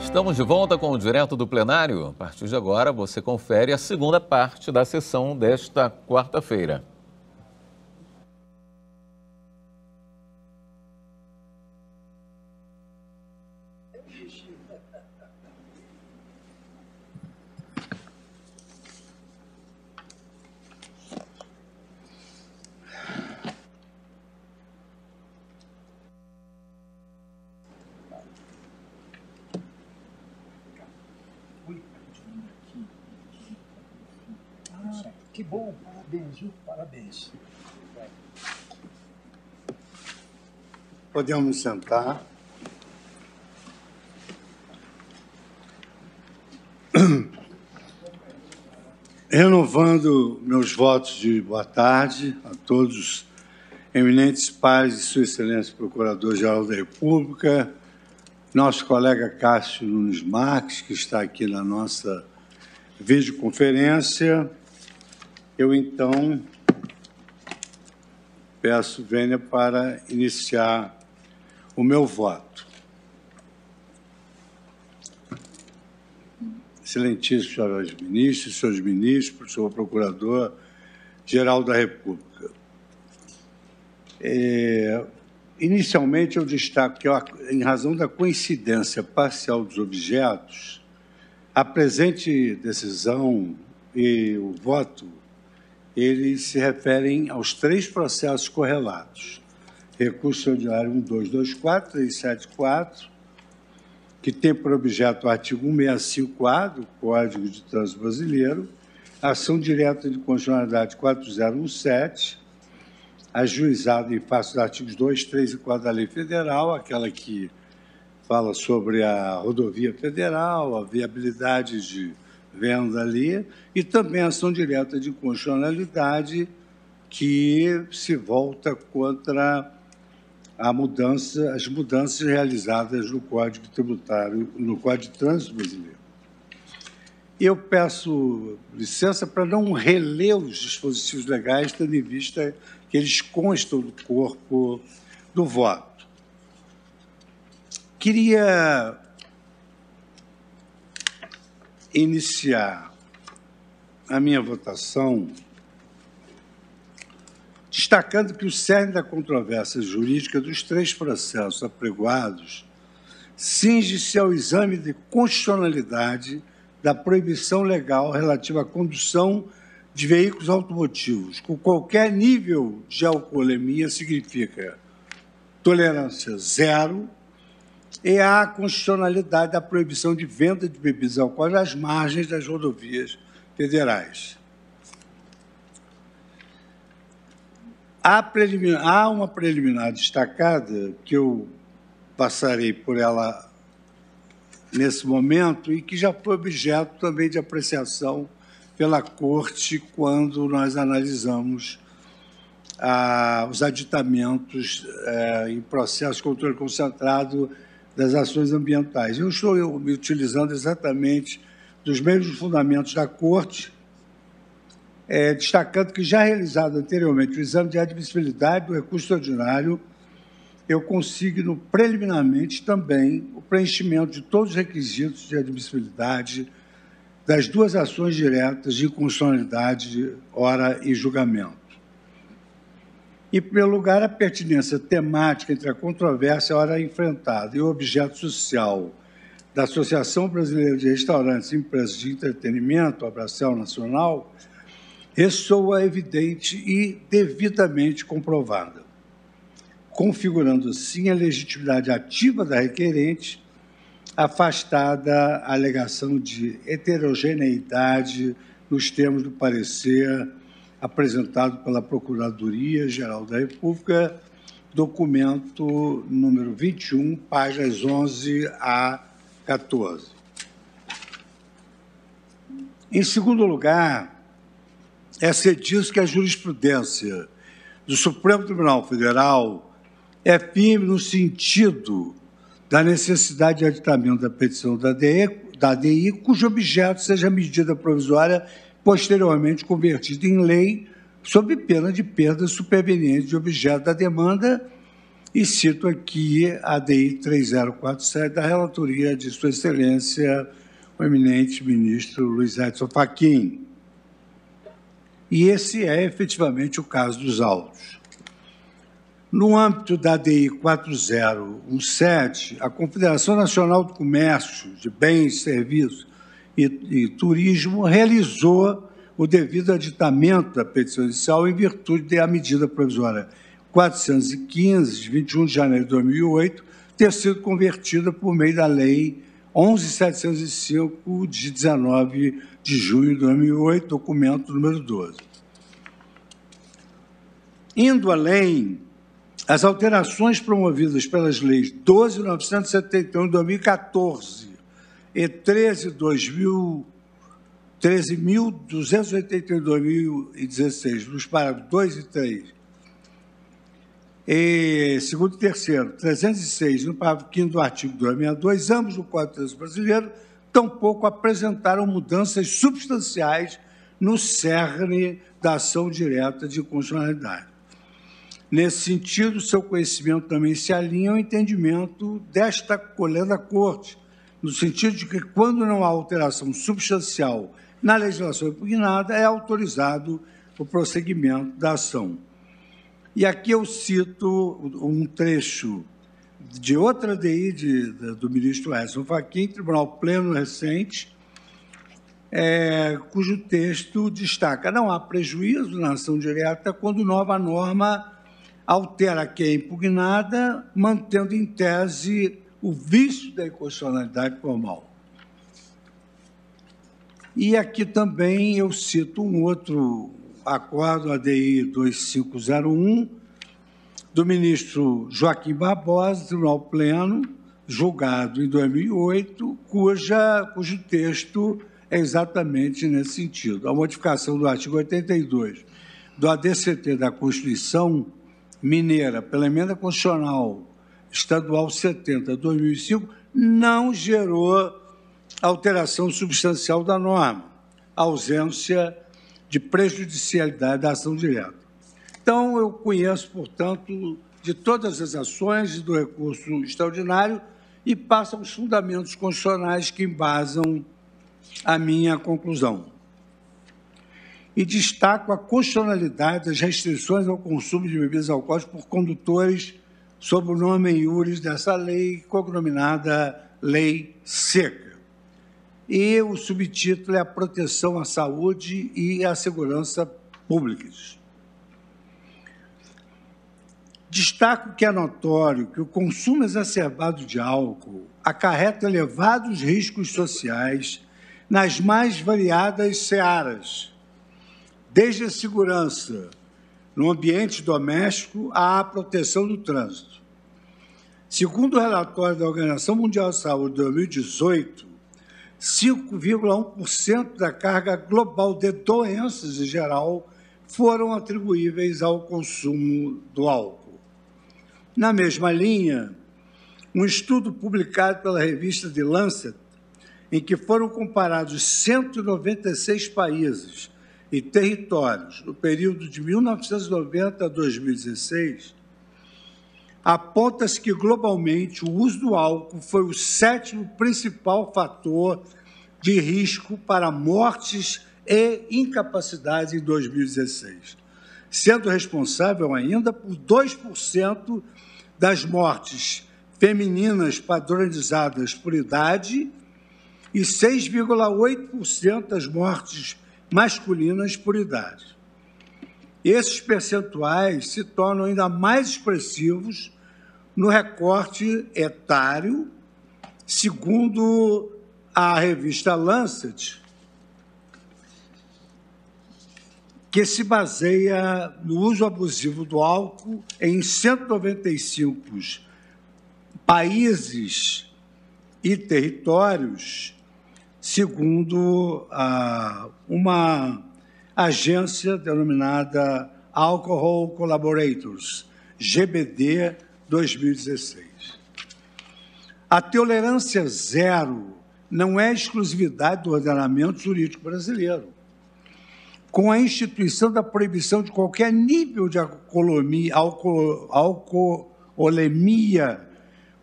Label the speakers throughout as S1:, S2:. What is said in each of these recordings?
S1: Estamos de volta com o Direto do Plenário. A partir de agora, você confere a segunda parte da sessão desta quarta-feira.
S2: Que bom, parabéns, viu? Parabéns. Podemos nos sentar. Renovando meus votos de boa tarde a todos os eminentes pais de Sua Excelência Procurador-Geral da República, nosso colega Cássio Nunes Marques, que está aqui na nossa videoconferência. Eu, então, peço vênia para iniciar o meu voto. Excelentíssimos senhores ministros, senhor Procurador-Geral da República. Inicialmente, eu destaco que, em razão da coincidência parcial dos objetos, a presente decisão e o voto eles se referem aos 3 processos correlatos. Recurso ordinário 1224, 374, que tem por objeto o artigo 165-A do Código de Trânsito Brasileiro, ação direta de constitucionalidade 4017, ajuizada em face dos artigos 2, 3 e 4 da Lei Federal, aquela que fala sobre a rodovia federal, a viabilidade de venda ali, e também a ação direta de constitucionalidade que se volta contra as mudanças realizadas no Código Tributário, no Código de Trânsito Brasileiro. Eu peço licença para não reler os dispositivos legais, tendo em vista que eles constam do corpo do voto. Queria iniciar a minha votação destacando que o cerne da controvérsia jurídica dos 3 processos apregoados cinge-se ao exame de constitucionalidade da proibição legal relativa à condução de veículos automotivos com qualquer nível de alcoolemia, significa tolerância zero, e a constitucionalidade da proibição de venda de bebidas alcoólicas às margens das rodovias federais. Há uma preliminar destacada, que eu passarei por ela nesse momento, e que já foi objeto também de apreciação pela Corte quando nós analisamos os aditamentos em processo de controle concentrado das ações ambientais. Eu estou me utilizando exatamente dos mesmos fundamentos da Corte, destacando que, já realizado anteriormente o exame de admissibilidade do recurso ordinário, eu consigno preliminarmente também o preenchimento de todos os requisitos de admissibilidade das 2 ações diretas de inconstitucionalidade, ora e julgamento. Em primeiro lugar, a pertinência temática entre a controvérsia ora enfrentada e o objeto social da Associação Brasileira de Restaurantes e Empresas de Entretenimento, a Abracel Nacional, ressoa evidente e devidamente comprovada, configurando assim a legitimidade ativa da requerente, afastada a alegação de heterogeneidade nos termos do parecer apresentado pela Procuradoria-Geral da República, documento número 21, páginas 11 a 14. Em segundo lugar, é disso que a jurisprudência do Supremo Tribunal Federal é firme no sentido da necessidade de aditamento da petição da ADI, cujo objeto seja medida provisória posteriormente convertida em lei, sob pena de perda superveniente de objeto da demanda E cito aqui a DI 3047 da relatoria de Sua Excelência, o eminente ministro Luiz Edson Fachin. E esse é efetivamente o caso dos autos. No âmbito da DI 4017, a Confederação Nacional do Comércio de Bens, Serviços e Turismo realizou o devido aditamento da petição inicial em virtude da medida provisória 415, de 21 de janeiro de 2008, ter sido convertida por meio da Lei 11.705, de 19 de junho de 2008, documento número 12. Indo além, as alterações promovidas pelas leis 12.971 de 2014 e 13.281 de 2016, nos parágrafos 2 e 3, e segundo e terceiro, 306, no parágrafo 5º do artigo 262, ambos no Código de Trânsito Brasileiro, tampouco apresentaram mudanças substanciais no cerne da ação direta de constitucionalidade. Nesse sentido, seu conhecimento também se alinha ao entendimento desta colher da Corte, no sentido de que, quando não há alteração substancial na legislação impugnada, é autorizado o prosseguimento da ação. E aqui eu cito um trecho de outra DI do ministro Edson Fachin, Tribunal Pleno recente, cujo texto destaca: não há prejuízo na ação direta quando nova norma altera a que é impugnada, mantendo em tese o vício da inconstitucionalidade formal. E aqui também eu cito um outro acordo, ADI 2501, do ministro Joaquim Barbosa, Tribunal Pleno, julgado em 2008, cujo texto é exatamente nesse sentido. A modificação do artigo 82 do ADCT da Constituição Mineira, pela Emenda Constitucional Estadual 70, 2005, não gerou alteração substancial da norma, ausência de prejudicialidade da ação direta. Então, eu conheço, portanto, de todas as ações e do recurso extraordinário e passo aos fundamentos constitucionais que embasam a minha conclusão. E destaco a constitucionalidade das restrições ao consumo de bebidas alcoólicas por condutores sob o nome em iuris dessa lei, cognominada Lei Seca. E o subtítulo é a proteção à saúde e à segurança públicas. Destaco que é notório que o consumo exacerbado de álcool acarreta elevados riscos sociais nas mais variadas searas, desde a segurança no ambiente doméstico à proteção do trânsito. Segundo o relatório da Organização Mundial de Saúde de 2018, 5,1% da carga global de doenças em geral foram atribuíveis ao consumo do álcool. Na mesma linha, um estudo publicado pela revista The Lancet, em que foram comparados 196 países e territórios no período de 1990 a 2016, aponta-se que, globalmente, o uso do álcool foi o 7º principal fator de risco para mortes e incapacidades em 2016, sendo responsável ainda por 2% das mortes femininas padronizadas por idade e 6,8% das mortes masculinas por idade. Esses percentuais se tornam ainda mais expressivos no recorte etário, segundo a revista Lancet, que se baseia no uso abusivo do álcool em 195 países e territórios, segundo uma agência denominada Alcohol Collaborators, GBD 2016. A tolerância zero não é exclusividade do ordenamento jurídico brasileiro. Com a instituição da proibição de qualquer nível de hipovolemia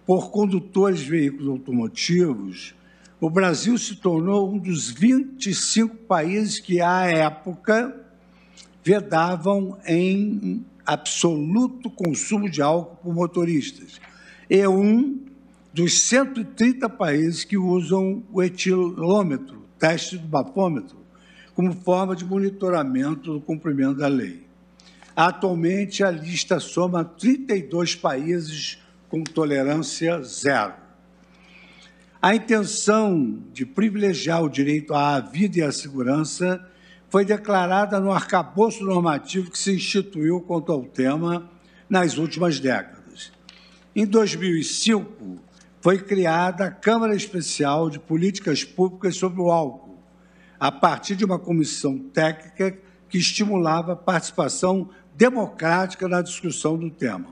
S2: por condutores de veículos automotivos, o Brasil se tornou um dos 25 países que, à época, vedavam em absoluto consumo de álcool por motoristas. É um dos 130 países que usam o etilômetro, teste do bafômetro, como forma de monitoramento do cumprimento da lei. Atualmente, a lista soma 32 países com tolerância zero. A intenção de privilegiar o direito à vida e à segurança foi declarada no arcabouço normativo que se instituiu quanto ao tema nas últimas décadas. Em 2005, foi criada a Câmara Especial de Políticas Públicas sobre o Álcool, a partir de uma comissão técnica que estimulava a participação democrática na discussão do tema.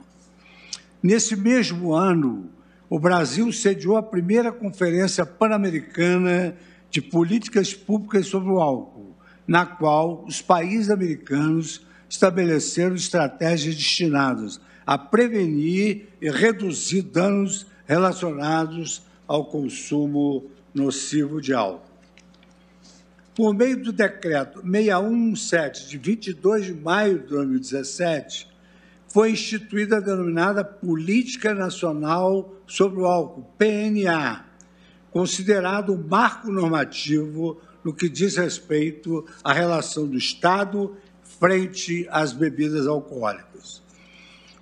S2: Nesse mesmo ano, o Brasil sediou a primeira Conferência Pan-Americana de Políticas Públicas sobre o Álcool, na qual os países americanos estabeleceram estratégias destinadas a prevenir e reduzir danos relacionados ao consumo nocivo de álcool. Por meio do Decreto 6117, de 22 de maio de 2017, foi instituída a denominada Política Nacional sobre o Álcool, PNA, considerado um marco normativo no que diz respeito à relação do Estado frente às bebidas alcoólicas.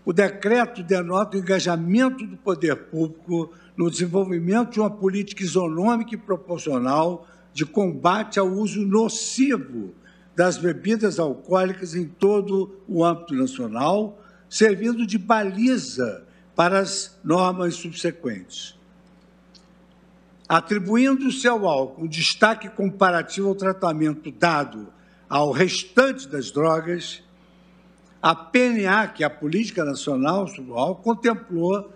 S2: O decreto denota o engajamento do poder público no desenvolvimento de uma política isonômica e proporcional de combate ao uso nocivo das bebidas alcoólicas em todo o âmbito nacional, servindo de baliza para as normas subsequentes. Atribuindo-se ao álcool um destaque comparativo ao tratamento dado ao restante das drogas, a PNA, que é a Política Nacional sobre o Álcool, contemplou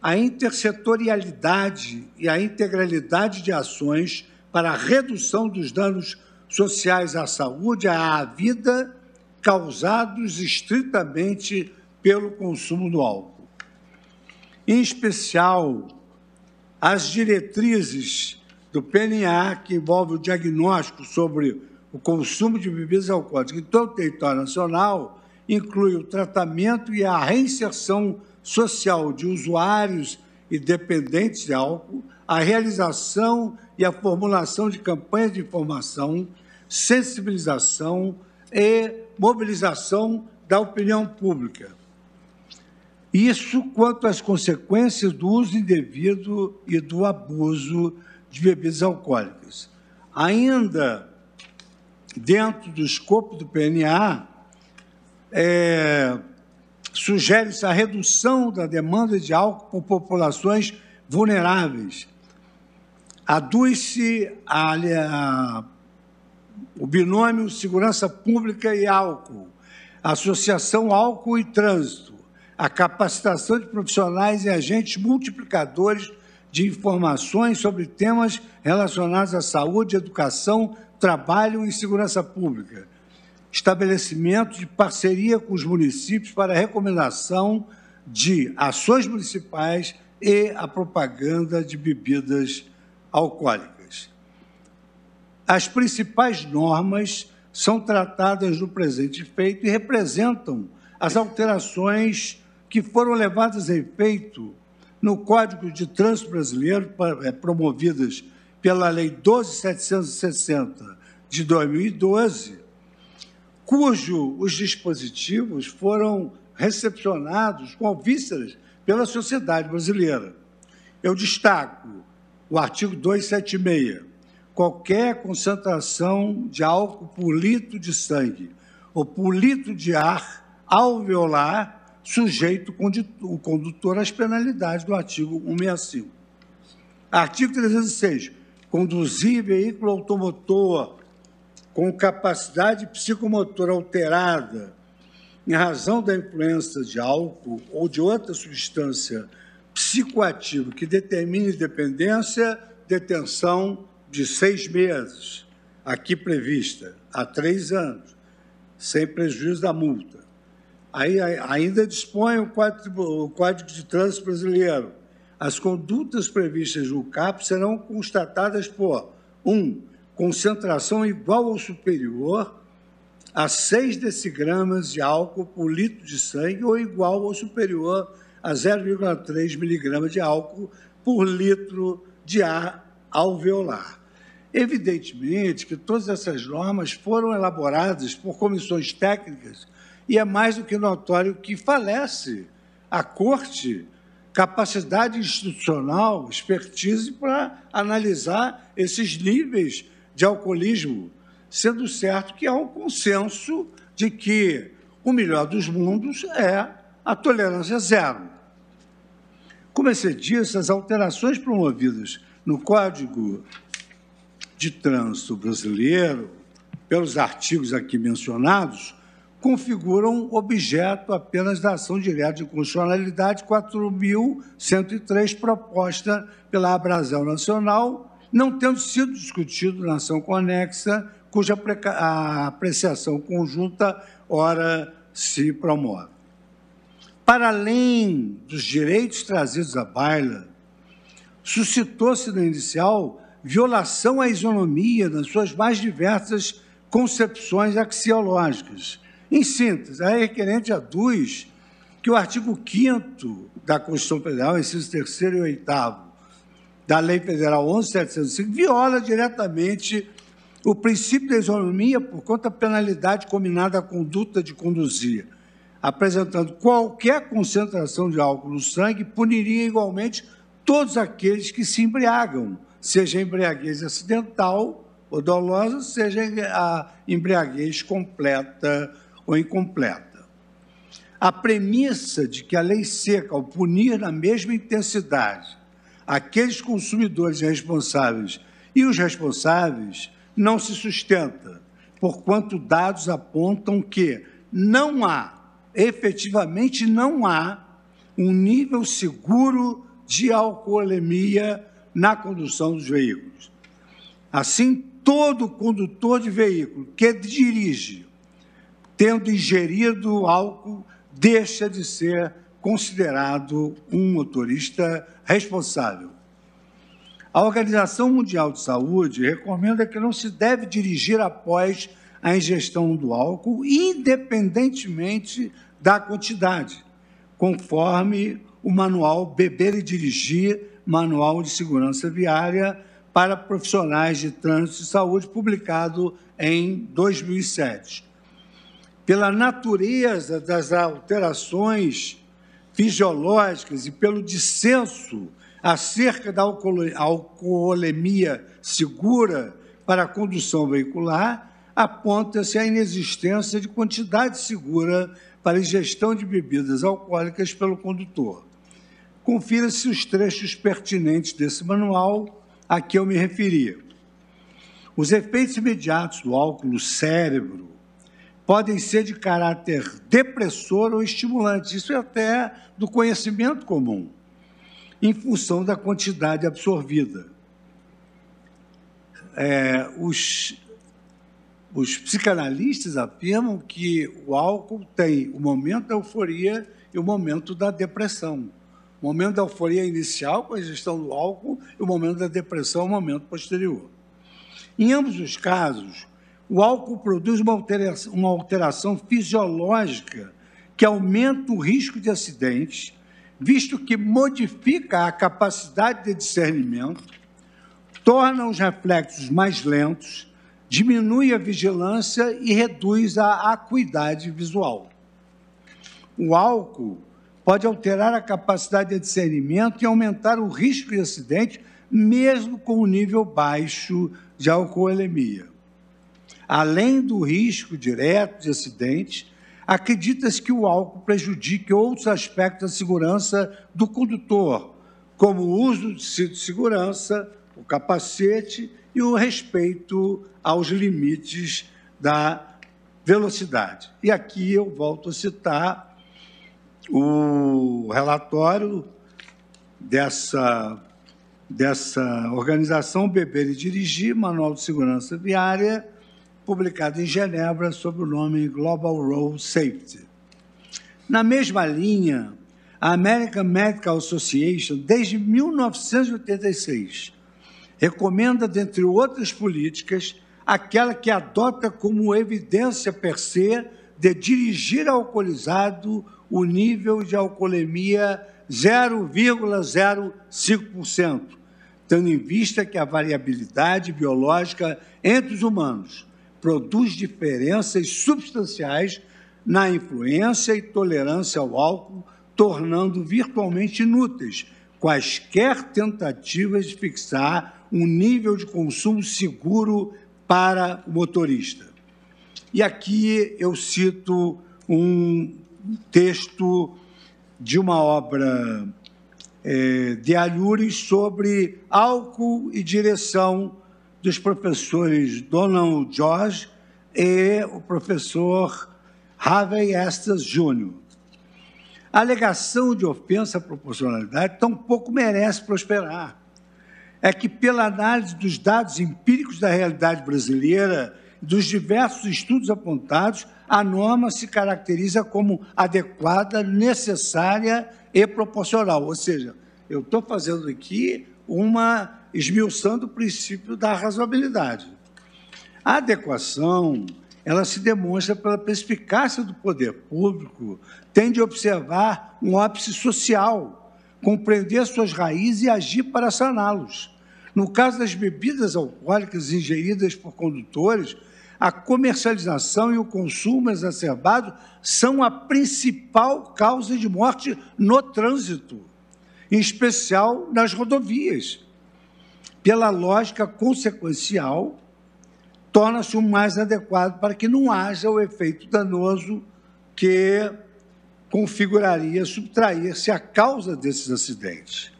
S2: a intersetorialidade e a integralidade de ações para a redução dos danos sociais à saúde e à vida causados estritamente pelo consumo do álcool. Em especial, as diretrizes do PNA, que envolve o diagnóstico sobre o consumo de bebidas alcoólicas em todo o território nacional, inclui o tratamento e a reinserção social de usuários e dependentes de álcool, a realização e a formulação de campanhas de informação, sensibilização e mobilização da opinião pública. Isso quanto às consequências do uso indevido e do abuso de bebidas alcoólicas. Ainda dentro do escopo do PNA, sugere-se a redução da demanda de álcool por populações vulneráveis. Aduz-se o binômio segurança pública e álcool, associação álcool e trânsito, a capacitação de profissionais e agentes multiplicadores de informações sobre temas relacionados à saúde, educação, trabalho e segurança pública, estabelecimento de parceria com os municípios para a recomendação de ações municipais e a propaganda de bebidas alcoólicas. As principais normas são tratadas no presente feito e representam as alterações que foram levadas a efeito no Código de Trânsito Brasileiro, promovidas pela Lei 12.760 de 2012, cujos dispositivos foram recepcionados com alvíceras pela sociedade brasileira. Eu destaco o artigo 276. Qualquer concentração de álcool por litro de sangue ou por litro de ar alveolar sujeito o condutor às penalidades do artigo 165. Artigo 306. Conduzir veículo automotor com capacidade psicomotora alterada em razão da influência de álcool ou de outra substância psicoativa que determine dependência, detenção de 6 meses, aqui prevista, a 3 anos, sem prejuízo da multa. Aí ainda dispõe o Código de Trânsito Brasileiro. As condutas previstas no CAP serão constatadas por 1. Concentração igual ou superior a 6 decigramas de álcool por litro de sangue ou igual ou superior a 0,3 miligramas de álcool por litro de ar alveolar. Evidentemente que todas essas normas foram elaboradas por comissões técnicas e é mais do que notório que falece a Corte capacidade institucional, expertise para analisar esses níveis de alcoolismo, sendo certo que há um consenso de que o melhor dos mundos é a tolerância zero. Como você disse, as alterações promovidas no Código de Trânsito Brasileiro, pelos artigos aqui mencionados, configuram objeto apenas da ação direta de constitucionalidade 4.103, proposta pela Abrazel Nacional, não tendo sido discutido na ação conexa, cuja apreciação conjunta, ora, se promove. Para além dos direitos trazidos à baila, suscitou-se no inicial violação à isonomia nas suas mais diversas concepções axiológicas. Em síntese, a requerente aduz que o artigo 5º da Constituição Federal, incisos 3º e 8º, da Lei Federal 11.705, viola diretamente o princípio da isonomia por conta da penalidade combinada à conduta de conduzir, apresentando qualquer concentração de álcool no sangue, puniria igualmente todos aqueles que se embriagam, seja embriaguez acidental ou dolosa, seja a embriaguez completa ou incompleta. A premissa de que a lei seca, ao punir na mesma intensidade aqueles consumidores responsáveis e os responsáveis, não se sustenta, porquanto dados apontam que não há, efetivamente não há, um nível seguro de alcoolemia na condução dos veículos. Assim, todo condutor de veículo que dirige tendo ingerido álcool, deixa de ser considerado um motorista responsável. A Organização Mundial de Saúde recomenda que não se deve dirigir após a ingestão do álcool, independentemente da quantidade, conforme o manual Beber e Dirigir, Manual de Segurança Viária para Profissionais de Trânsito e Saúde, publicado em 2007. Pela natureza das alterações fisiológicas e pelo dissenso acerca da alcoolemia segura para a condução veicular, aponta-se a inexistência de quantidade segura para a ingestão de bebidas alcoólicas pelo condutor. Confira-se os trechos pertinentes desse manual a que eu me referi. Os efeitos imediatos do álcool no cérebro podem ser de caráter depressor ou estimulante, isso é até do conhecimento comum, em função da quantidade absorvida. Os psicanalistas afirmam que o álcool tem o momento da euforia e o momento da depressão. O momento da euforia inicial, com a ingestão do álcool, e o momento da depressão, o momento posterior. Em ambos os casos, o álcool produz uma alteração fisiológica que aumenta o risco de acidentes, visto que modifica a capacidade de discernimento, torna os reflexos mais lentos, diminui a vigilância e reduz a acuidade visual. O álcool pode alterar a capacidade de discernimento e aumentar o risco de acidente, mesmo com o nível baixo de alcoolemia. Além do risco direto de acidente, acredita-se que o álcool prejudique outros aspectos da segurança do condutor, como o uso de cinto de segurança, o capacete e o respeito aos limites da velocidade. E aqui eu volto a citar o relatório dessa organização Beber e Dirigir, Manual de Segurança Viária, publicado em Genebra sob o nome Global Road Safety. Na mesma linha, a American Medical Association, desde 1986, recomenda, dentre outras políticas, aquela que adota como evidência per se de dirigir alcoolizado o nível de alcoolemia 0,05%, tendo em vista que a variabilidade biológica entre os humanos produz diferenças substanciais na influência e tolerância ao álcool, tornando virtualmente inúteis quaisquer tentativas de fixar um nível de consumo seguro para o motorista. E aqui eu cito um texto de uma obra de Alhures sobre álcool e direção dos professores Donald George e o professor Harvey Estes Jr. A alegação de ofensa à proporcionalidade tampouco merece prosperar. É que, pela análise dos dados empíricos da realidade brasileira e dos diversos estudos apontados, a norma se caracteriza como adequada, necessária e proporcional. Ou seja, eu estou fazendo aqui esmiuçando o princípio da razoabilidade. A adequação, ela se demonstra pela perspicácia do poder público, tem de observar um óbice social, compreender suas raízes e agir para saná-los. No caso das bebidas alcoólicas ingeridas por condutores, a comercialização e o consumo exacerbado são a principal causa de morte no trânsito, em especial nas rodovias. Pela lógica consequencial, torna-se o mais adequado para que não haja o efeito danoso que configuraria subtrair-se a causa desses acidentes.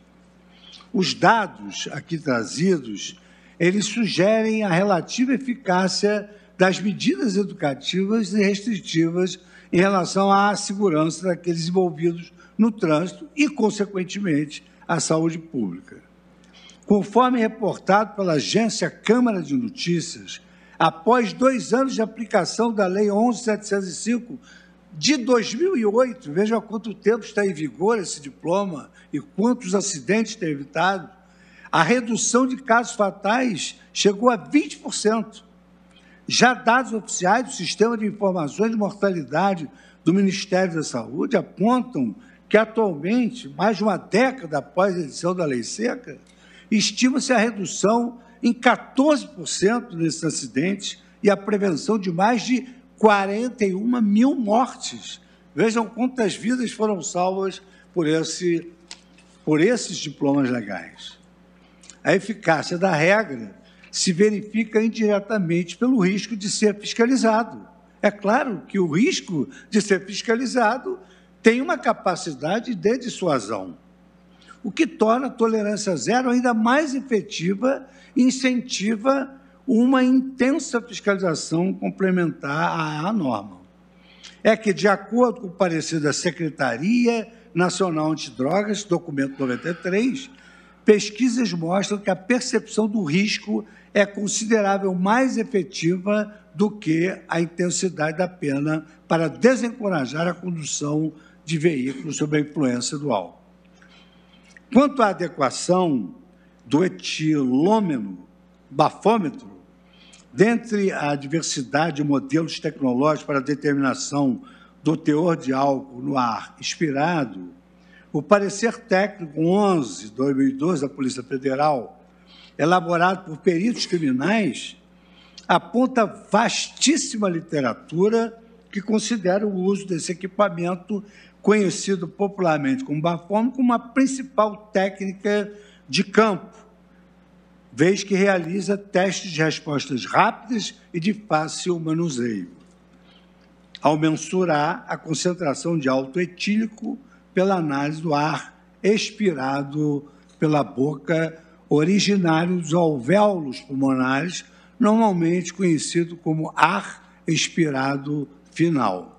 S2: Os dados aqui trazidos, eles sugerem a relativa eficácia das medidas educativas e restritivas em relação à segurança daqueles envolvidos no trânsito e, consequentemente, à saúde pública. Conforme reportado pela agência Câmara de Notícias, após 2 anos de aplicação da Lei 11.705 de 2008, veja há quanto tempo está em vigor esse diploma e quantos acidentes tem evitado, a redução de casos fatais chegou a 20%. Já dados oficiais do Sistema de Informações de Mortalidade do Ministério da Saúde apontam que, atualmente, mais de uma década após a edição da Lei Seca, estima-se a redução em 14% desses acidentes e a prevenção de mais de 41 mil mortes. Vejam quantas vidas foram salvas por esses diplomas legais. A eficácia da regra se verifica indiretamente pelo risco de ser fiscalizado. É claro que o risco de ser fiscalizado tem uma capacidade de dissuasão, o que torna a tolerância zero ainda mais efetiva e incentiva uma intensa fiscalização complementar à norma. É que, de acordo com o parecer da Secretaria Nacional Antidrogas, documento 93, pesquisas mostram que a percepção do risco é considerável mais efetiva do que a intensidade da pena para desencorajar a condução de veículos sob a influência do álcool. Quanto à adequação do etilômeno-bafômetro, dentre a diversidade de modelos tecnológicos para a determinação do teor de álcool no ar expirado, o parecer técnico 11/2012 da Polícia Federal, elaborado por peritos criminais, aponta vastíssima literatura que considera o uso desse equipamento, conhecido popularmente como bafômetro, como a principal técnica de campo, vez que realiza testes de respostas rápidas e de fácil manuseio, ao mensurar a concentração de álcool etílico pela análise do ar expirado pela boca, originário dos alvéolos pulmonares, normalmente conhecido como ar expirado final.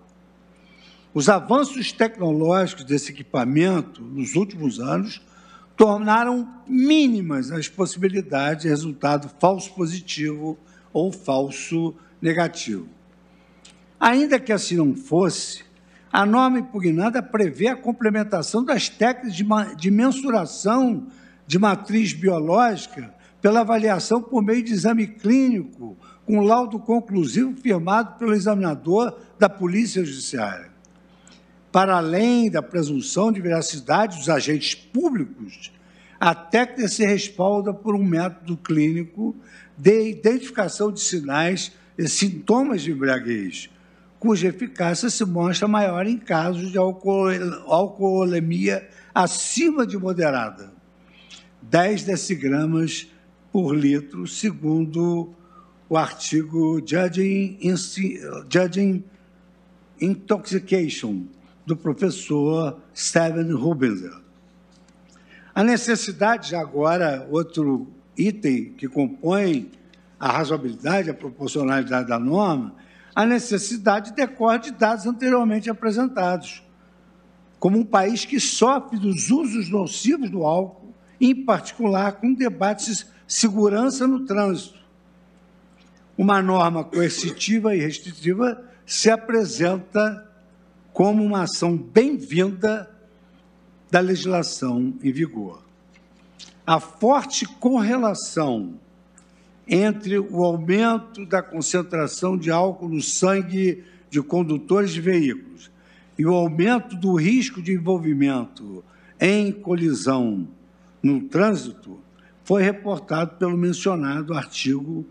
S2: Os avanços tecnológicos desse equipamento, nos últimos anos, tornaram mínimas as possibilidades de resultado falso positivo ou falso negativo. Ainda que assim não fosse, A norma impugnada prevê a complementação das técnicas de mensuração de matriz biológica pela avaliação por meio de exame clínico, com laudo conclusivo firmado pelo examinador da Polícia Judiciária. Para além da presunção de veracidade dos agentes públicos, a técnica se respalda por um método clínico de identificação de sinais e sintomas de embriaguez, cuja eficácia se mostra maior em casos de alcoolemia acima de moderada, 10 decigramas por litro, segundo o artigo Judging Intoxication, do professor Steven Rubinder. A necessidade, agora, outro item que compõe a razoabilidade, a proporcionalidade da norma, a necessidade decorre de dados anteriormente apresentados, como um país que sofre dos usos nocivos do álcool, em particular com debates de segurança no trânsito. Uma norma coercitiva e restritiva se apresenta como uma ação bem-vinda da legislação em vigor. A forte correlação entre o aumento da concentração de álcool no sangue de condutores de veículos e o aumento do risco de envolvimento em colisão no trânsito foi reportado pelo mencionado artigo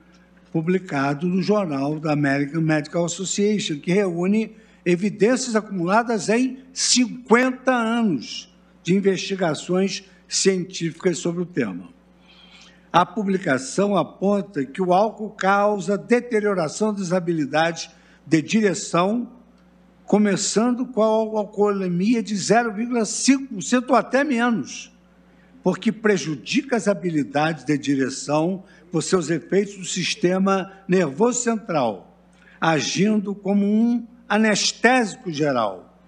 S2: publicado no Jornal da American Medical Association, que reúne evidências acumuladas em 50 anos de investigações científicas sobre o tema. A publicação aponta que o álcool causa deterioração das habilidades de direção, começando com a alcoolemia de 0,5% ou até menos, porque prejudica as habilidades de direção por seus efeitos do sistema nervoso central, agindo como um anestésico geral,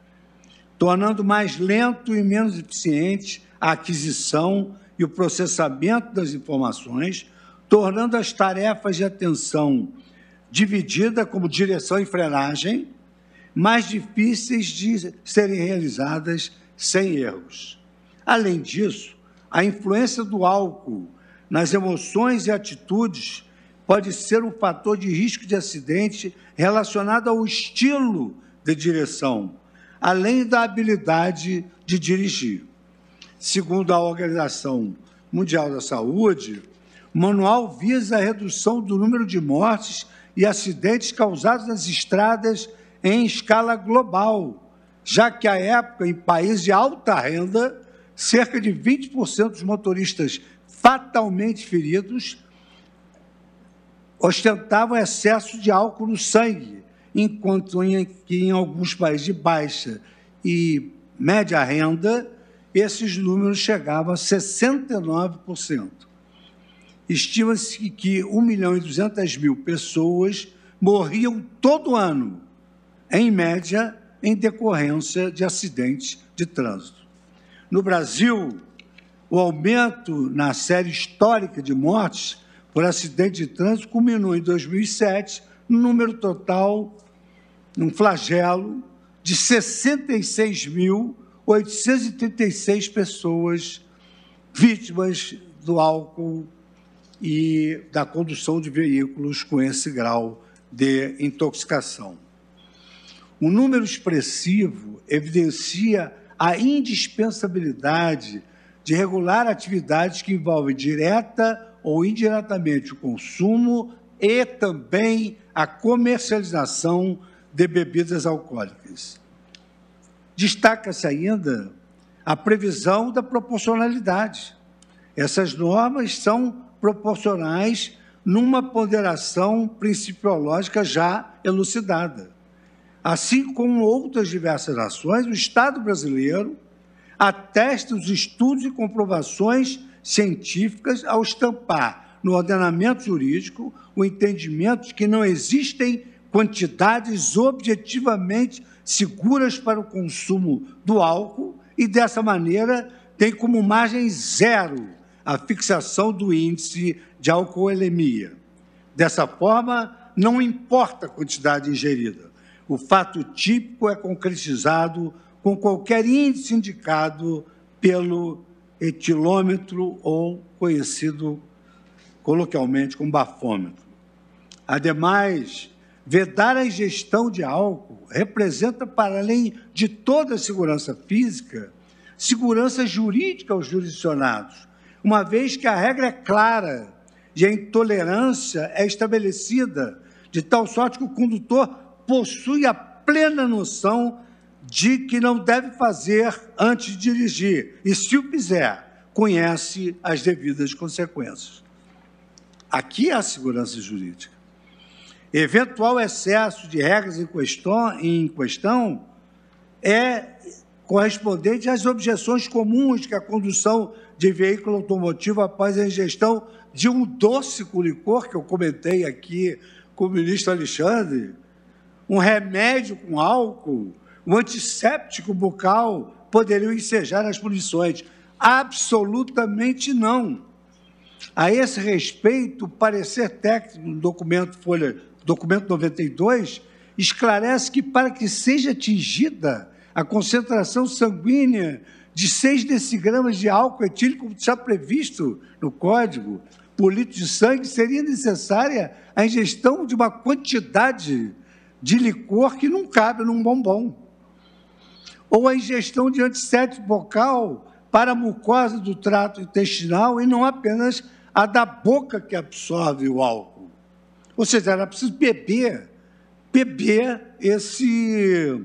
S2: tornando mais lento e menos eficiente a aquisição e o processamento das informações, tornando as tarefas de atenção dividida como direção e frenagem mais difíceis de serem realizadas sem erros. Além disso, a influência do álcool nas emoções e atitudes pode ser um fator de risco de acidente relacionado ao estilo de direção, além da habilidade de dirigir. Segundo a Organização Mundial da Saúde, o manual visa a redução do número de mortes e acidentes causados nas estradas em escala global, já que, à época, em países de alta renda, cerca de 20% dos motoristas fatalmente feridos ostentavam excesso de álcool no sangue, enquanto que em alguns países de baixa e média renda, esses números chegavam a 69%. Estima-se que 1.200.000 pessoas morriam todo ano, em média, em decorrência de acidentes de trânsito. No Brasil, o aumento na série histórica de mortes por acidente de trânsito culminou em 2007, no número total, num flagelo de 66.836 pessoas vítimas do álcool e da condução de veículos com esse grau de intoxicação. Um número expressivo evidencia a indispensabilidade de regular atividades que envolvem direta ou indiretamente o consumo e também a comercialização de bebidas alcoólicas. Destaca-se ainda a previsão da proporcionalidade. Essas normas são proporcionais numa ponderação principiológica já elucidada. Assim como outras diversas nações, o Estado brasileiro atesta os estudos e comprovações científicas ao estampar no ordenamento jurídico o entendimento de que não existem quantidades objetivamente seguras para o consumo do álcool e, dessa maneira, tem como margem zero a fixação do índice de alcoolemia. Dessa forma, não importa a quantidade ingerida. o fato típico é concretizado com qualquer índice indicado pelo etilômetro ou conhecido coloquialmente como bafômetro. Ademais, vedar a ingestão de álcool representa, para além de toda a segurança física, segurança jurídica aos jurisdicionados, uma vez que a regra é clara e a intolerância é estabelecida de tal sorte que o condutor possui a plena noção de que não deve fazer antes de dirigir, e, se o fizer, conhece as devidas consequências. Aqui há segurança jurídica. Eventual excesso de regras em questão é correspondente às objeções comuns que a condução de veículo automotivo após a ingestão de um doce com licor, que eu comentei aqui com o ministro Alexandre, um remédio com álcool, um antisséptico bucal poderiam ensejar as punições. Absolutamente não. A esse respeito, o parecer técnico do documento 92 esclarece que, para que seja atingida a concentração sanguínea de 6 decigramas de álcool etílico, como está previsto no Código, por litro de sangue, seria necessária a ingestão de uma quantidade de licor que não cabe num bombom, ou a ingestão de antisséptico bucal para a mucosa do trato intestinal e não apenas a da boca que absorve o álcool. Ou seja, era preciso beber esse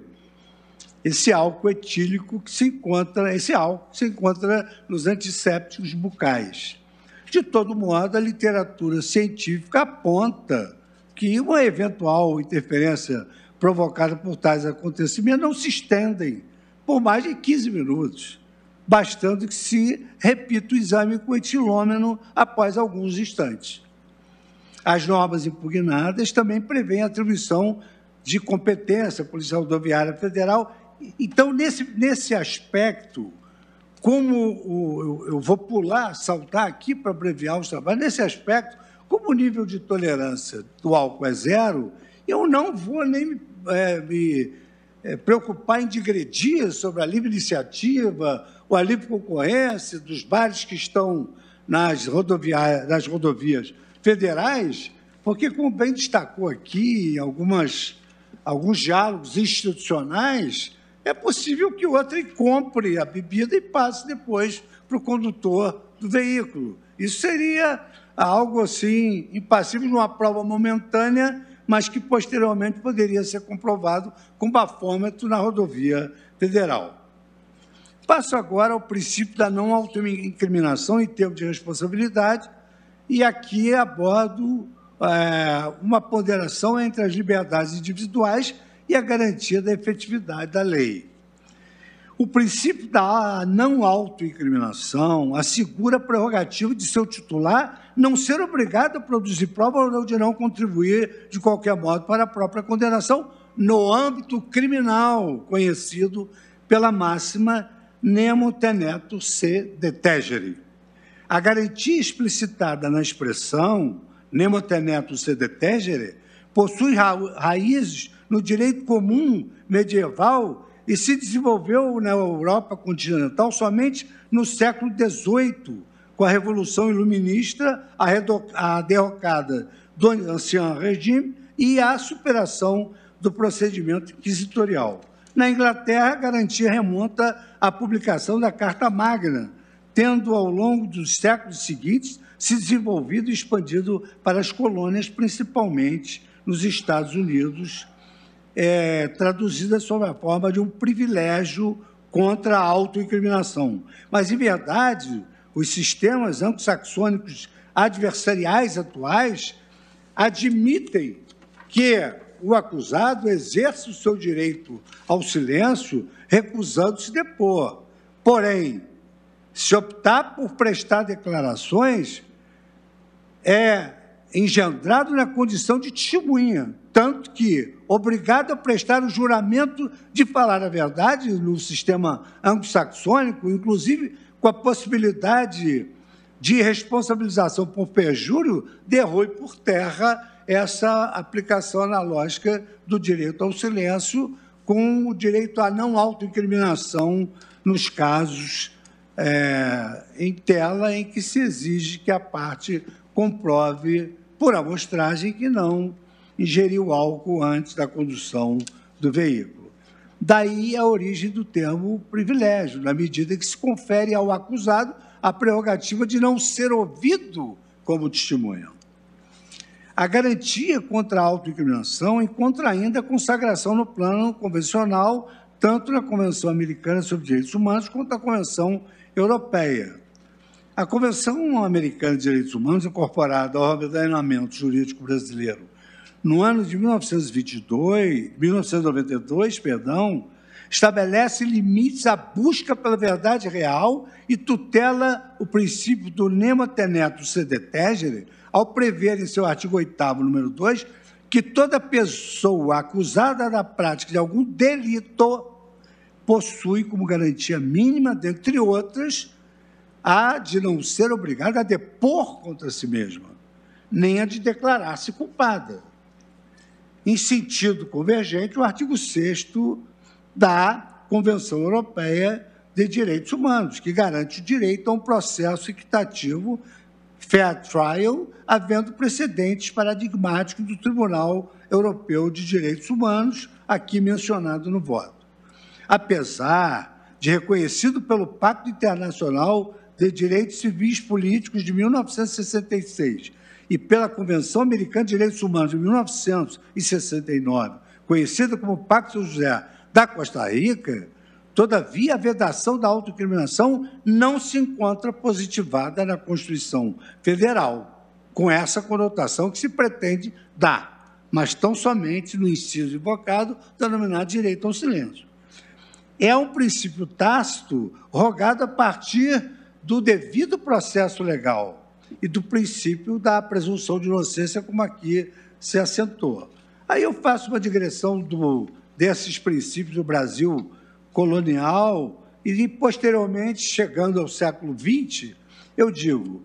S2: álcool etílico que se encontra, nos antissépticos bucais. De todo modo, a literatura científica aponta que uma eventual interferência provocada por tais acontecimentos não se estendem por mais de 15 minutos, bastando que se repita o exame com etilômeno após alguns instantes. As normas impugnadas também prevêem a atribuição de competência à Polícia Rodoviária Federal. Então, nesse aspecto, como eu vou saltar aqui para abreviar os trabalhos, nesse aspecto, como o nível de tolerância do álcool é 0, eu não vou nem me preocupar em digredir sobre a livre iniciativa ou a livre concorrência dos bares que estão nas rodovias federais, porque, como bem destacou aqui em alguns diálogos institucionais, é possível que o outro compre a bebida e passe depois para o condutor do veículo. Isso seria algo assim, impassível de uma prova momentânea, mas que posteriormente poderia ser comprovado com bafômetro na rodovia federal. Passo agora ao princípio da não autoincriminação em termos de responsabilidade, e aqui abordo uma ponderação entre as liberdades individuais e a garantia da efetividade da lei. O princípio da não autoincriminação assegura a prerrogativa de seu titular não ser obrigado a produzir prova ou de não contribuir de qualquer modo para a própria condenação no âmbito criminal, conhecido pela máxima nemo tenetur se detegere. A garantia explicitada na expressão nemo tenetur se detegere possui raízes no direito comum medieval e se desenvolveu na Europa continental somente no século XVIII, com a Revolução Iluminista, a derrocada do Ancien Regime e a superação do procedimento inquisitorial. Na Inglaterra, a garantia remonta à publicação da Carta Magna, tendo, ao longo dos séculos seguintes, se desenvolvido e expandido para as colônias, principalmente nos Estados Unidos, traduzida sob a forma de um privilégio contra a autoincriminação. Mas, em verdade, os sistemas anglo-saxônicos adversariais atuais admitem que o acusado exerce o seu direito ao silêncio, recusando-se depor. Porém, se optar por prestar declarações, é engendrado na condição de testemunha, tanto que, obrigado a prestar o juramento de falar a verdade no sistema anglo-saxônico, inclusive com a possibilidade de responsabilização por perjúrio, derrui por terra essa aplicação analógica do direito ao silêncio com o direito à não autoincriminação nos casos em tela em que se exige que a parte comprove por amostragem que não ingeriu álcool antes da condução do veículo. Daí a origem do termo privilégio, na medida que se confere ao acusado a prerrogativa de não ser ouvido como testemunha. A garantia contra a autoincriminação encontra ainda a consagração no plano convencional, tanto na Convenção Americana sobre Direitos Humanos quanto na Convenção Europeia. A Convenção Americana de Direitos Humanos, incorporada ao ordenamento jurídico brasileiro no ano de 1992, estabelece limites à busca pela verdade real e tutela o princípio do nemo tenetur sede tegere, ao prever em seu artigo 8º, número 2, que toda pessoa acusada da prática de algum delito possui como garantia mínima, dentre outras, a de não ser obrigada a depor contra si mesma, nem a de declarar-se culpada. Em sentido convergente, o artigo 6º da Convenção Europeia de Direitos Humanos, que garante o direito a um processo equitativo, fair trial, havendo precedentes paradigmáticos do Tribunal Europeu de Direitos Humanos, aqui mencionado no voto. Apesar de reconhecido pelo Pacto Internacional de Direitos Civis Políticos de 1966 e pela Convenção Americana de Direitos Humanos de 1969, conhecida como Pacto São José da Costa Rica, todavia, a vedação da autoincriminação não se encontra positivada na Constituição Federal, com essa conotação que se pretende dar, mas tão somente no inciso invocado, denominado direito ao silêncio. É um princípio tácito rogado a partir do devido processo legal e do princípio da presunção de inocência, como aqui se assentou. Aí eu faço uma digressão desses princípios do Brasil colonial e, posteriormente, chegando ao século XX, eu digo,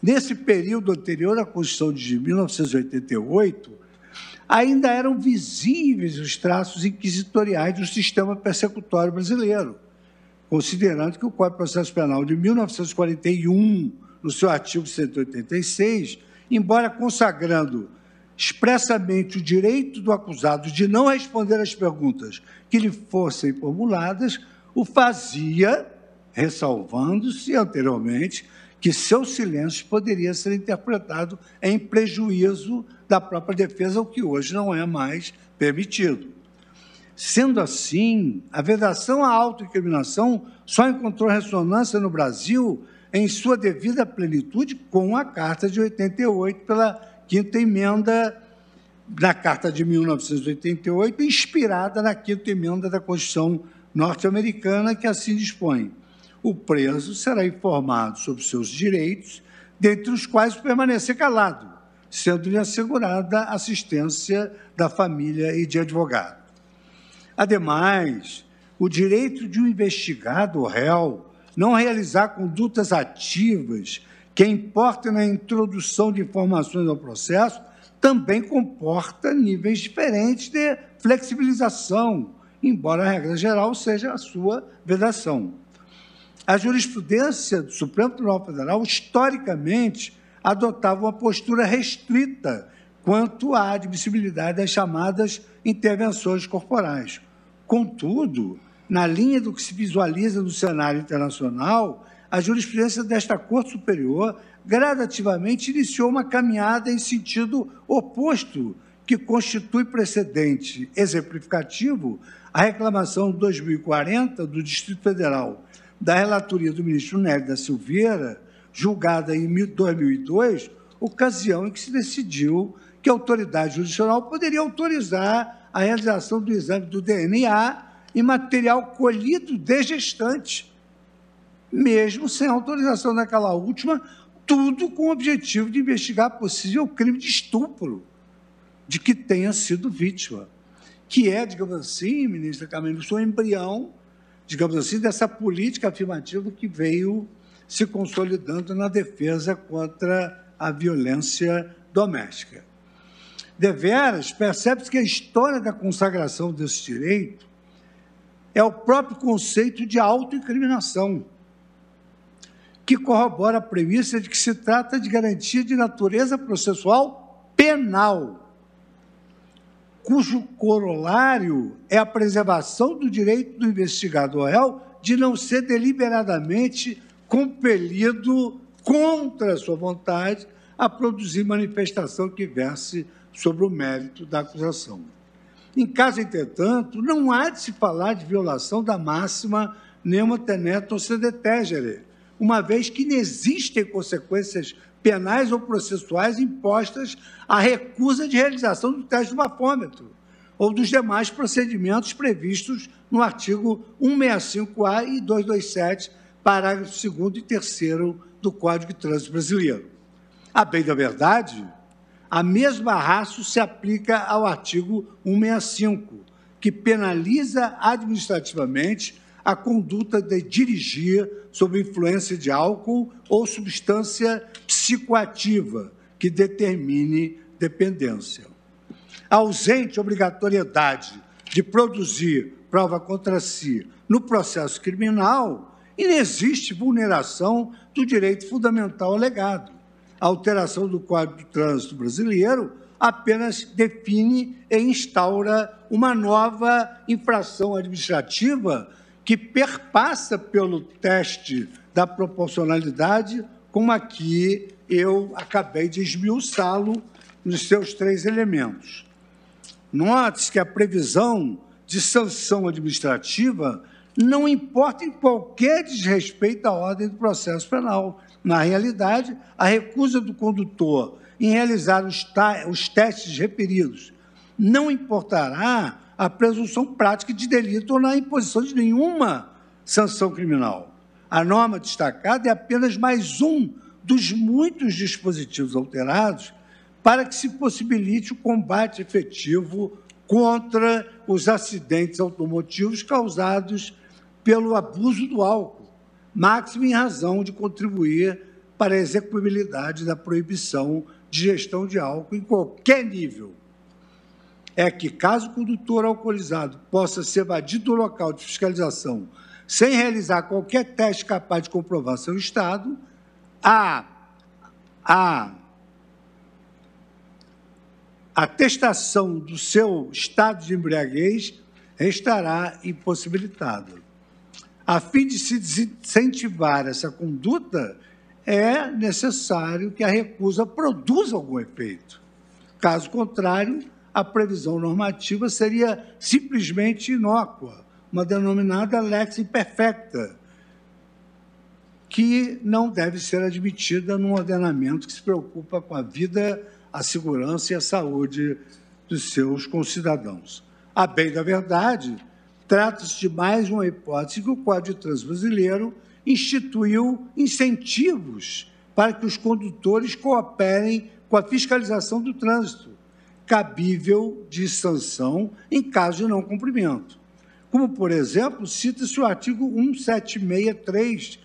S2: nesse período anterior à Constituição de 1988, ainda eram visíveis os traços inquisitoriais do sistema persecutório brasileiro, considerando que o Código de Processo Penal de 1941, no seu artigo 186, embora consagrando expressamente o direito do acusado de não responder às perguntas que lhe fossem formuladas, o fazia, ressalvando-se anteriormente que seu silêncio poderia ser interpretado em prejuízo da própria defesa, o que hoje não é mais permitido. Sendo assim, a vedação à autoincriminação só encontrou ressonância no Brasil em sua devida plenitude com a Carta de 88, pela Quinta Emenda, na Carta de 1988, inspirada na Quinta Emenda da Constituição norte-americana, que assim dispõe: o preso será informado sobre seus direitos, dentre os quais permanecer calado, sendo-lhe assegurada assistência da família e de advogado. Ademais, o direito de um investigado ou réu não realizar condutas ativas que importem na introdução de informações ao processo também comporta níveis diferentes de flexibilização, embora a regra geral seja a sua vedação. A jurisprudência do Supremo Tribunal Federal, historicamente, adotava uma postura restrita quanto à admissibilidade das chamadas intervenções corporais. Contudo, na linha do que se visualiza no cenário internacional, a jurisprudência desta Corte Superior gradativamente iniciou uma caminhada em sentido oposto, que constitui precedente exemplificativo a reclamação de 2040 do Distrito Federal da relatoria do ministro Nery da Silveira, julgada em 2002, ocasião em que se decidiu que a autoridade judicial poderia autorizar a realização do exame do DNA em material colhido de gestante, mesmo sem autorização daquela última, tudo com o objetivo de investigar possível crime de estupro de que tenha sido vítima, que é, digamos assim, ministra Carmen Lúcia, o embrião, digamos assim, dessa política afirmativa que veio se consolidando na defesa contra a violência doméstica. deveras, percebe-se que a história da consagração desse direito é o próprio conceito de autoincriminação, que corrobora a premissa de que se trata de garantia de natureza processual penal, cujo corolário é a preservação do direito do investigado ou réu de não ser deliberadamente compelido, contra a sua vontade, a produzir manifestação que verse sobre o mérito da acusação. Em caso, entretanto, não há de se falar de violação da máxima nemo tenetur sede tegere, uma vez que não existem consequências penais ou processuais impostas à recusa de realização do teste do bafômetro ou dos demais procedimentos previstos no artigo 165-A e 227, parágrafo 2º e 3º do Código de Trânsito Brasileiro. A bem da verdade, a mesma ratio se aplica ao artigo 165, que penaliza administrativamente a conduta de dirigir sob influência de álcool ou substância psicoativa que determine dependência. A ausente obrigatoriedade de produzir prova contra si no processo criminal, inexiste vulneração do direito fundamental alegado. A alteração do Código de Trânsito Brasileiro apenas define e instaura uma nova infração administrativa que perpassa pelo teste da proporcionalidade, como aqui eu acabei de esmiuçá-lo nos seus 3 elementos. Note-se que a previsão de sanção administrativa não importa em qualquer desrespeito à ordem do processo penal. Na realidade, a recusa do condutor em realizar os testes referidos não importará a presunção prática de delito ou na imposição de nenhuma sanção criminal. A norma destacada é apenas mais um dos muitos dispositivos alterados para que se possibilite o combate efetivo contra os acidentes automotivos causados pelo abuso do álcool, máximo em razão de contribuir para a execuibilidade da proibição de gestão de álcool em qualquer nível. É que, caso o condutor alcoolizado possa se evadir do local de fiscalização sem realizar qualquer teste capaz de comprovar seu estado, a atestação do seu estado de embriaguez restará impossibilitada. A fim de se desincentivar essa conduta, é necessário que a recusa produza algum efeito. Caso contrário, a previsão normativa seria simplesmente inócua, uma denominada lex imperfecta, que não deve ser admitida num ordenamento que se preocupa com a vida, a segurança e a saúde dos seus concidadãos. A bem da verdade, trata-se de mais uma hipótese que o Código de Trânsito Brasileiro instituiu incentivos para que os condutores cooperem com a fiscalização do trânsito, cabível de sanção em caso de não cumprimento. Como, por exemplo, cita-se o artigo 1763,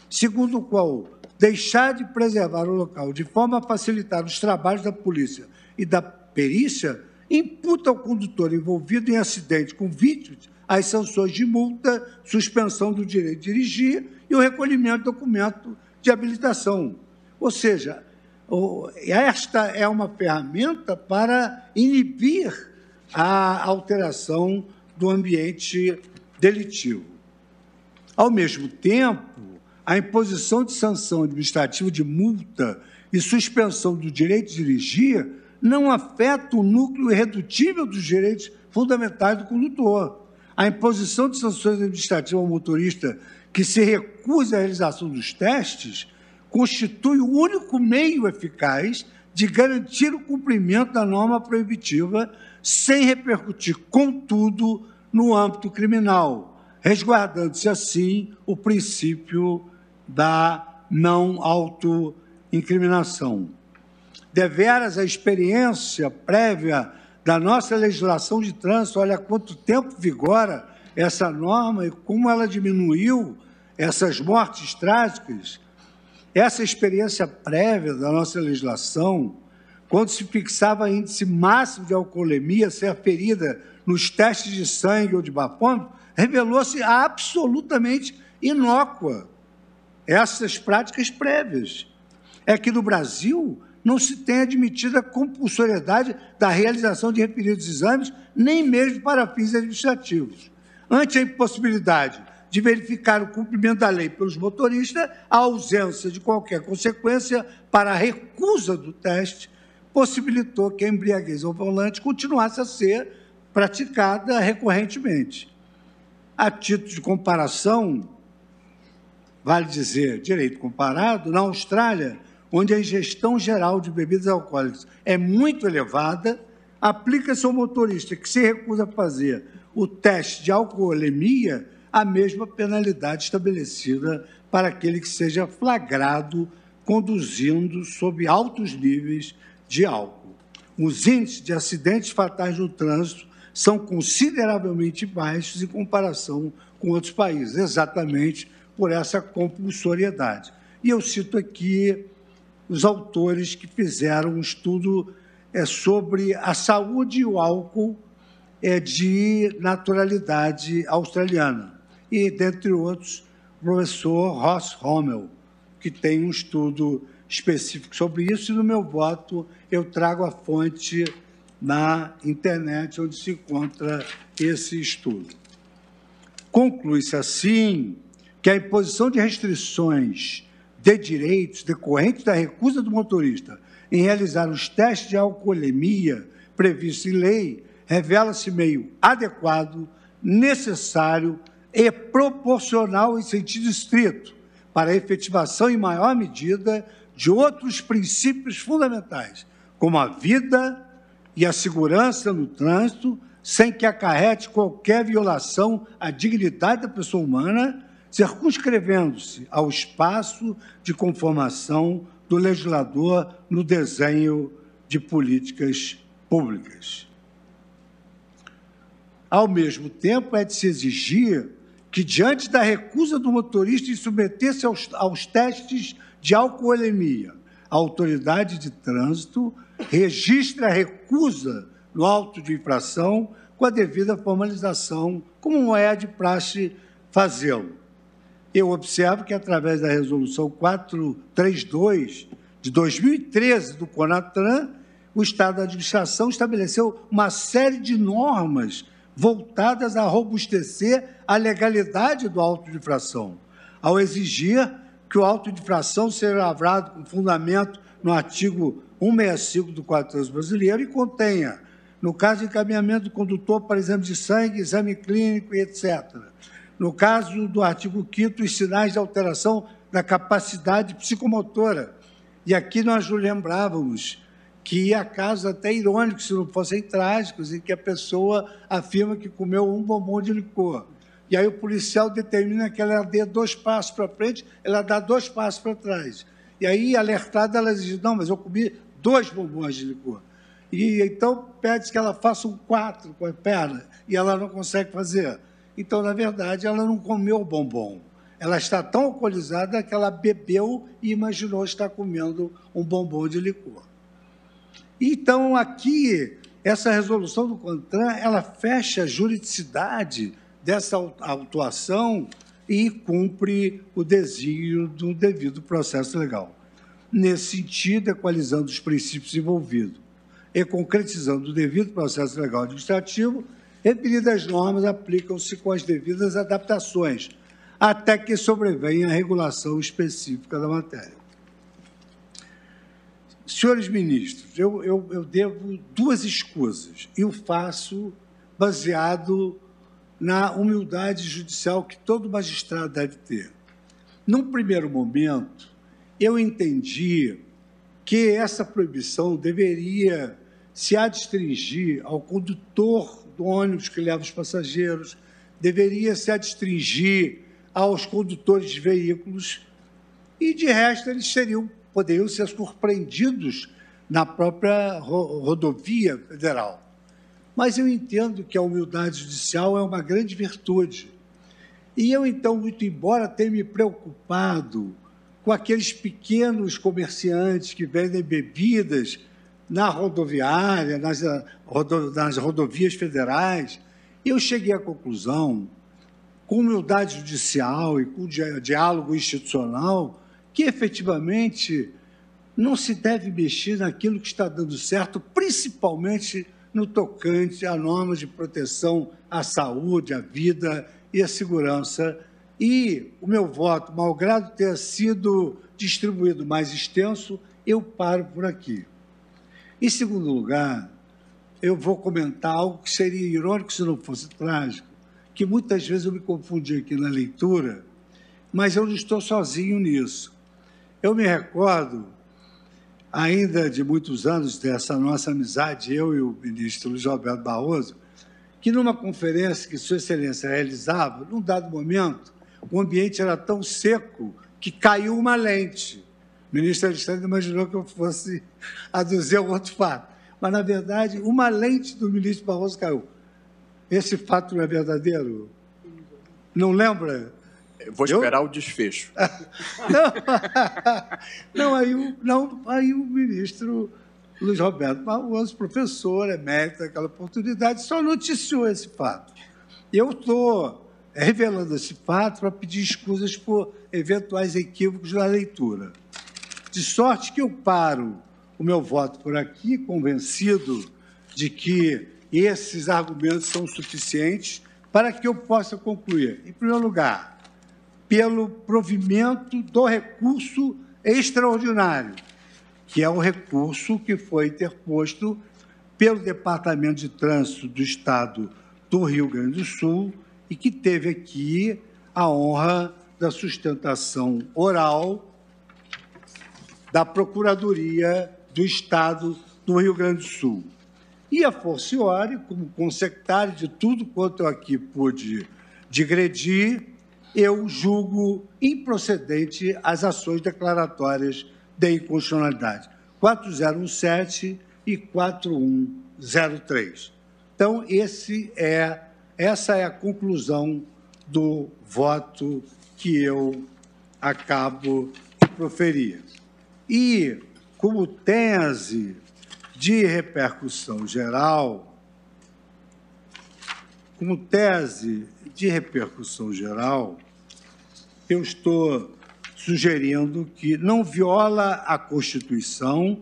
S2: segundo o qual deixar de preservar o local de forma a facilitar os trabalhos da polícia e da perícia imputa ao condutor envolvido em acidente com vítimas as sanções de multa, suspensão do direito de dirigir e o recolhimento do documento de habilitação. Ou seja, esta é uma ferramenta para inibir a alteração do ambiente delitivo. Ao mesmo tempo, a imposição de sanção administrativa de multa e suspensão do direito de dirigir não afeta o núcleo irredutível dos direitos fundamentais do condutor. A imposição de sanções administrativas ao motorista que se recusa à realização dos testes constitui o único meio eficaz de garantir o cumprimento da norma proibitiva sem repercutir, contudo, no âmbito criminal, resguardando-se, assim, o princípio da não autoincriminação. Deveras, a experiência prévia da nossa legislação de trânsito, olha há quanto tempo vigora essa norma e como ela diminuiu essas mortes trágicas. Essa experiência prévia da nossa legislação quando se fixava índice máximo de alcoolemia ser aferida nos testes de sangue ou de bafômetro, revelou-se absolutamente inócua essas práticas prévias. É que no Brasil não se tem admitido a compulsoriedade da realização de referidos exames, nem mesmo para fins administrativos. Ante a impossibilidade de verificar o cumprimento da lei pelos motoristas, a ausência de qualquer consequência para a recusa do teste possibilitou que a embriaguez ao volante continuasse a ser praticada recorrentemente. A título de comparação, vale dizer, direito comparado, na Austrália, onde a ingestão geral de bebidas alcoólicas é muito elevada, aplica-se ao motorista que se recusa a fazer o teste de alcoolemia a mesma penalidade estabelecida para aquele que seja flagrado conduzindo sob altos níveis de álcool. Os índices de acidentes fatais no trânsito são consideravelmente baixos em comparação com outros países, exatamente por essa compulsoriedade. E eu cito aqui os autores que fizeram um estudo sobre a saúde e o álcool de naturalidade australiana. E, dentre outros, o professor Ross Hommel, que tem um estudo específico sobre isso, e no meu voto eu trago a fonte na internet onde se encontra esse estudo. Conclui-se assim que a imposição de restrições de direitos decorrentes da recusa do motorista em realizar os testes de alcoolemia previstos em lei revela-se meio adequado, necessário e proporcional em sentido estrito para a efetivação em maior medida de outros princípios fundamentais, como a vida e a segurança no trânsito, sem que acarrete qualquer violação à dignidade da pessoa humana, circunscrevendo-se ao espaço de conformação do legislador no desenho de políticas públicas. Ao mesmo tempo, é de se exigir que, diante da recusa do motorista em submeter-se aos testes de alcoolemia, a autoridade de trânsito registre a recusa no auto de infração com a devida formalização, como é de praxe fazê-lo. Eu observo que, através da Resolução 432 de 2013 do CONATRAN, o Estado da Administração estabeleceu uma série de normas voltadas a robustecer a legalidade do auto de infração, ao exigir que o auto de infração seja lavrado com fundamento no artigo 165 do Código de Trânsito Brasileiro e contenha, no caso de encaminhamento do condutor para exame de sangue, exame clínico e etc. No caso do artigo 5º, os sinais de alteração da capacidade psicomotora. E aqui nós nos lembrávamos que há casos até irônicos, se não fossem trágicos, em que a pessoa afirma que comeu um bombom de licor. E aí o policial determina que ela dê 2 passos para frente, ela dá 2 passos para trás. E aí, alertada, ela diz, não, mas eu comi 2 bombons de licor. E então pede que ela faça um 4 com a perna, e ela não consegue fazer. Então, na verdade, ela não comeu o bombom. Ela está tão alcoolizada que ela bebeu e imaginou estar comendo um bombom de licor. Então, aqui, essa resolução do CONTRAN, ela fecha a juridicidade dessa autuação e cumpre o desígnio do devido processo legal. Nesse sentido, equalizando os princípios envolvidos e concretizando o devido processo legal administrativo, referidas normas aplicam-se com as devidas adaptações, até que sobrevenha a regulação específica da matéria. Senhores ministros, eu devo 2 escusas e o faço baseado na humildade judicial que todo magistrado deve ter. Num primeiro momento, eu entendi que essa proibição deveria se adstringir ao condutor do ônibus que leva os passageiros, deveria se adstringir aos condutores de veículos e, de resto, eles poderiam ser surpreendidos na própria rodovia federal. Mas eu entendo que a humildade judicial é uma grande virtude. E eu, então, muito embora tenha me preocupado com aqueles pequenos comerciantes que vendem bebidas na rodoviária, nas rodovias federais. E eu cheguei à conclusão, com humildade judicial e com diálogo institucional, que efetivamente não se deve mexer naquilo que está dando certo, principalmente no tocante a normas de proteção à saúde, à vida e à segurança. E o meu voto, malgrado ter sido distribuído mais extenso, eu paro por aqui. Em segundo lugar, eu vou comentar algo que seria irônico se não fosse trágico, que muitas vezes eu me confundi aqui na leitura, mas eu não estou sozinho nisso. Eu me recordo, ainda de muitos anos dessa nossa amizade, eu e o ministro Luiz Roberto Barroso, que numa conferência que Sua Excelência realizava, num dado momento, o ambiente era tão seco que caiu uma lente. O ministro Alexandre imaginou que eu fosse aduzir um outro fato. Mas, na verdade, uma lente do ministro Barroso caiu. Esse fato não é verdadeiro? Não lembra?
S3: Eu vou esperar o desfecho.
S2: Aí o ministro Luiz Roberto Barroso, professor, emérito daquela oportunidade, só noticiou esse fato. Eu estou revelando esse fato para pedir escusas por eventuais equívocos na leitura. De sorte que eu paro o meu voto por aqui, convencido de que esses argumentos são suficientes para que eu possa concluir. Em primeiro lugar, pelo provimento do recurso extraordinário, que é o recurso que foi interposto pelo Departamento de Trânsito do Estado do Rio Grande do Sul e que teve aqui a honra da sustentação oral da Procuradoria do Estado do Rio Grande do Sul. E a forciore, como consectário de tudo quanto eu aqui pude digredir, eu julgo improcedente as ações declaratórias de inconstitucionalidade 4017 e 4103. Então, essa é a conclusão do voto que eu acabo de proferir. E, como tese de repercussão geral, eu estou sugerindo que não viola a Constituição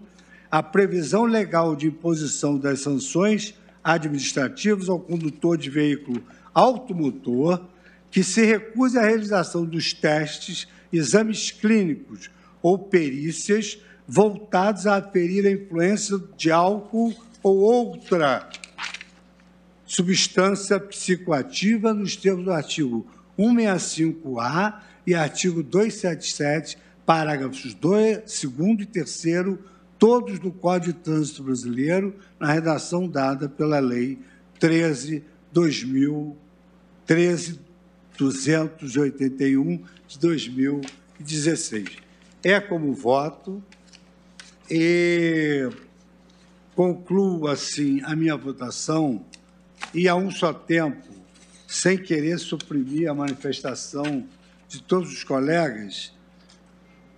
S2: a previsão legal de imposição das sanções administrativas ao condutor de veículo automotor que se recuse à realização dos testes, exames clínicos ou perícias voltados a aferir a influência de álcool ou outra substância psicoativa nos termos do artigo 165-A e artigo 277, parágrafos 2º e 3º, todos do Código de Trânsito Brasileiro, na redação dada pela Lei 13.281, de 2016. É como voto e concluo, assim, a minha votação e, a um só tempo, sem querer suprimir a manifestação de todos os colegas,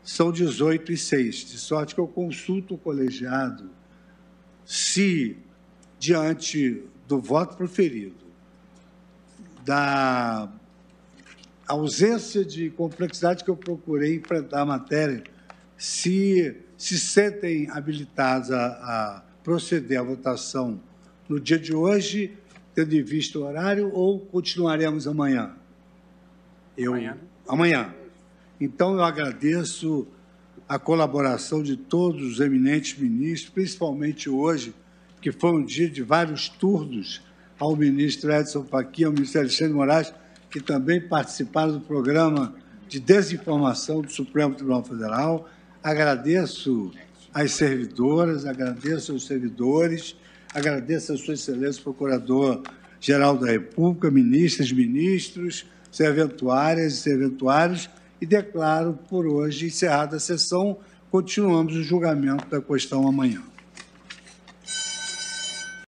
S2: são 18:06, de sorte que eu consulto o colegiado se, diante do voto proferido, da ausência de complexidade que eu procurei enfrentar a matéria, se sentem habilitados a proceder à votação no dia de hoje, tendo em vista o horário, ou continuaremos amanhã? Amanhã. Então, eu agradeço a colaboração de todos os eminentes ministros, principalmente hoje, que foi um dia de vários turnos, ao ministro Edson Fachin, ao ministro Alexandre Moraes, que também participaram do programa de desinformação do Supremo Tribunal Federal. Agradeço às servidoras, agradeço aos servidores, agradeço a Sua Excelência, Procurador-Geral da República, ministras, ministros, serventuárias e serventuários, e declaro por hoje encerrada a sessão. Continuamos o julgamento da questão amanhã.